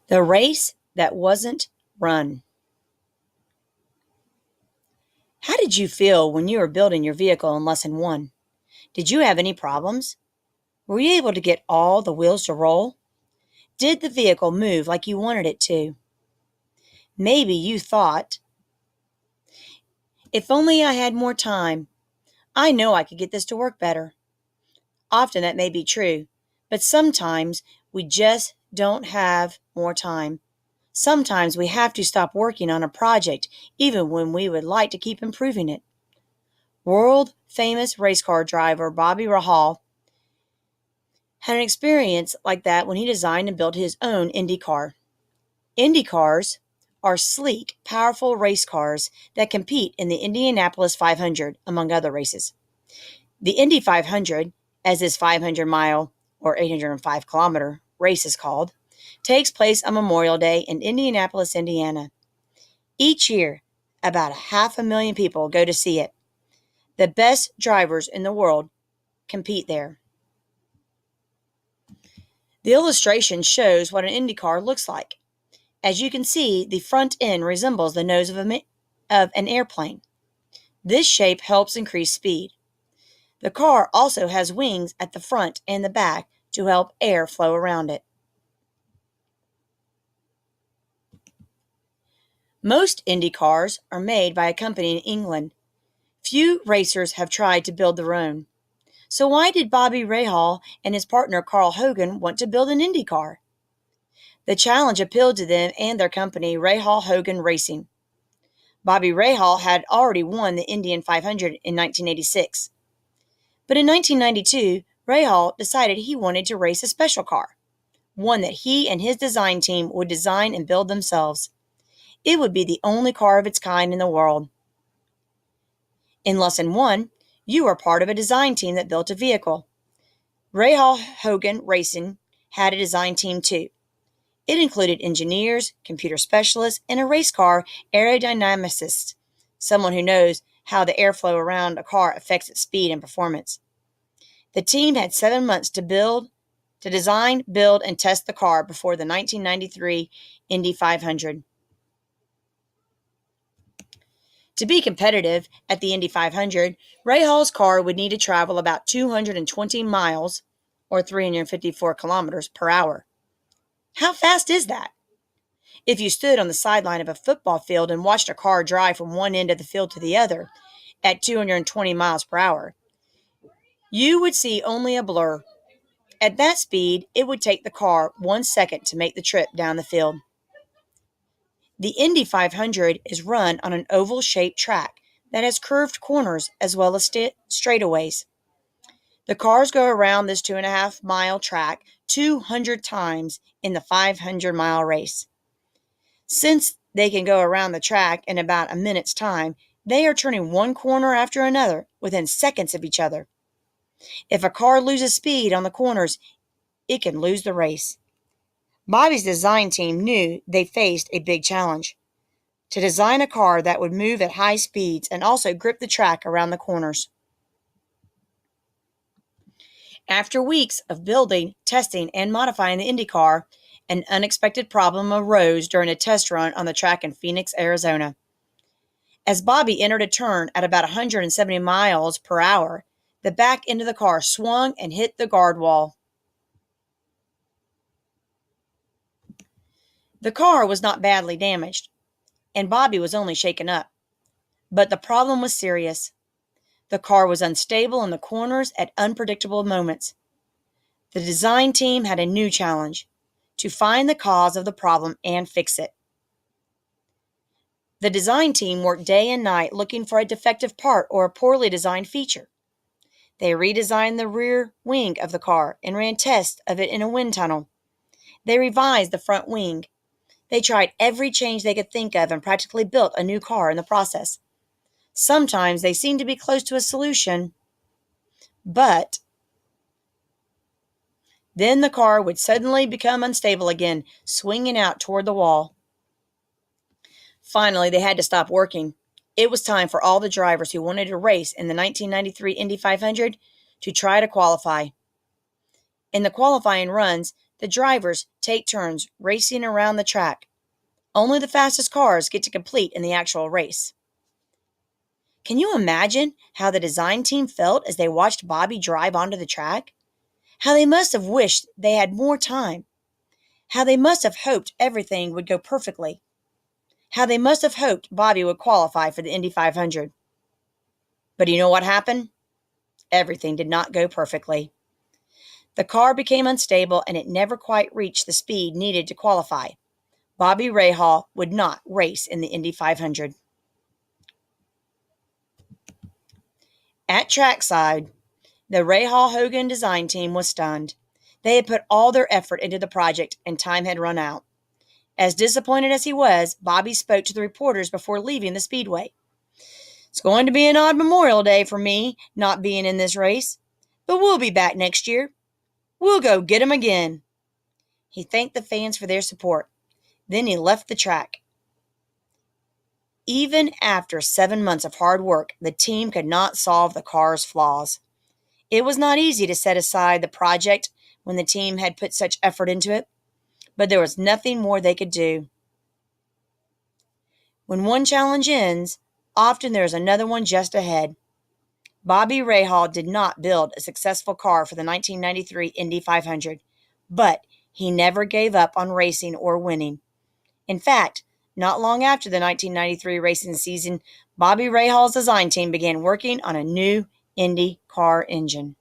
The race that wasn't run. How did you feel when you were building your vehicle in lesson one? Did you have any problems? Were you able to get all the wheels to roll? Did the vehicle move like you wanted it to? Maybe you thought, if only I had more time, I know I could get this to work better. Often that may be true, but sometimes we just don't have more time. Sometimes we have to stop working on a project even when we would like to keep improving it. World famous race car driver Bobby Rahal had an experience like that when he designed and built his own Indy car. Indy cars are sleek, powerful race cars that compete in the Indianapolis 500, among other races. The Indy 500, as this 500-mile or 805-kilometer race is called, takes place on Memorial Day in Indianapolis, Indiana. Each year, about 500,000 people go to see it. The best drivers in the world compete there. The illustration shows what an Indy car looks like. As you can see, the front end resembles the nose of an airplane. This shape helps increase speed. The car also has wings at the front and the back to help air flow around it. Most Indy cars are made by a company in England. Few racers have tried to build their own. So why did Bobby Rahal and his partner Carl Hogan want to build an Indy car? The challenge appealed to them and their company, Rahal Hogan Racing. Bobby Rahal had already won the Indian 500 in 1986. But in 1992, Rahal decided he wanted to race a special car, one that he and his design team would design and build themselves. It would be the only car of its kind in the world. In Lesson 1, you are part of a design team that built a vehicle. Rahal Hogan Racing had a design team too. It included engineers, computer specialists, and a race car aerodynamicist, someone who knows how the airflow around a car affects its speed and performance. The team had 7 months to design, build, and test the car before the 1993 Indy 500. To be competitive at the Indy 500, Rahal's car would need to travel about 220 miles, or 354 kilometers per hour. How fast is that? If you stood on the sideline of a football field and watched a car drive from one end of the field to the other at 220 miles per hour, you would see only a blur. At that speed, it would take the car 1 second to make the trip down the field. The Indy 500 is run on an oval-shaped track that has curved corners as well as straightaways. The cars go around this 2.5-mile track 200 times in the 500-mile race. Since they can go around the track in about a minute's time, they are turning one corner after another within seconds of each other. If a car loses speed on the corners, it can lose the race. Bobby's design team knew they faced a big challenge: to design a car that would move at high speeds and also grip the track around the corners. After weeks of building, testing, and modifying the Indy car, an unexpected problem arose during a test run on the track in Phoenix, Arizona. As Bobby entered a turn at about 170 miles per hour, the back end of the car swung and hit the guard wall. The car was not badly damaged, and Bobby was only shaken up. But the problem was serious. The car was unstable in the corners at unpredictable moments. The design team had a new challenge: to find the cause of the problem and fix it. The design team worked day and night looking for a defective part or a poorly designed feature. They redesigned the rear wing of the car and ran tests of it in a wind tunnel. They revised the front wing. They tried every change they could think of and practically built a new car in the process. Sometimes they seemed to be close to a solution, but then the car would suddenly become unstable again, swinging out toward the wall. Finally, they had to stop working. It was time for all the drivers who wanted to race in the 1993 Indy 500 to try to qualify. In the qualifying runs, The drivers take turns racing around the track. Only the fastest cars get to complete in the actual race. Can you imagine how the design team felt as they watched Bobby drive onto the track? How they must have wished they had more time. How they must have hoped everything would go perfectly. How they must have hoped Bobby would qualify for the Indy 500. But you know what happened? Everything did not go perfectly. The car became unstable and it never quite reached the speed needed to qualify. Bobby Rahal would not race in the Indy 500. At trackside, the Rahal-Hogan design team was stunned. They had put all their effort into the project and time had run out. As disappointed as he was, Bobby spoke to the reporters before leaving the speedway. It's going to be an odd Memorial Day for me, not being in this race. But we'll be back next year. We'll go get 'em again. He thanked the fans for their support. Then he left the track. Even after 7 months of hard work, the team could not solve the car's flaws. It was not easy to set aside the project when the team had put such effort into it, but there was nothing more they could do. When one challenge ends, often there is another one just ahead. Bobby Rahal did not build a successful car for the 1993 Indy 500, but he never gave up on racing or winning. In fact, not long after the 1993 racing season, Bobby Rahal's design team began working on a new Indy car engine.